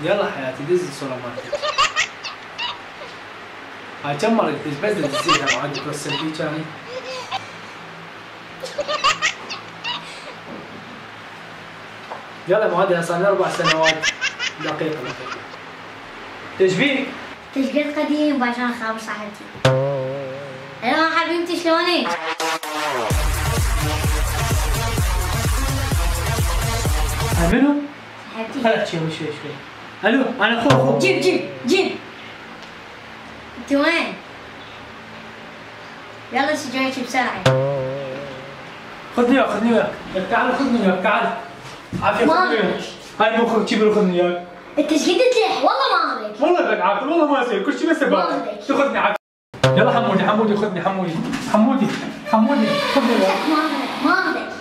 يلا حياتي دز الصورة مالتك. هاي كم مرة قلت بس تدزيها وعاد توصل بي كاني. يلا معادي صار لي 4 سنوات. دقيقة. تشبيك؟ تشبيك قديم عشان خابر صاحبتي. الو حبيبتي شلونك؟ منو؟ صاحبتي. خل احكي شوي شوي. الو انا اخوك. جيب. انت وين؟ يلا سجايرك بسرعة. خذني وياك. تعال خذني وياك تعال. عافية خذني وياك. هاي مو اخوك جيب خذني وياك. انت ايش قد تلح؟ والله ما اخذك. والله بدك عاقل والله ما يصير كل شيء بس ابغاك. تاخذني عافية. يلا حمودي خذني حمودي خذني وياك. ما اخذك.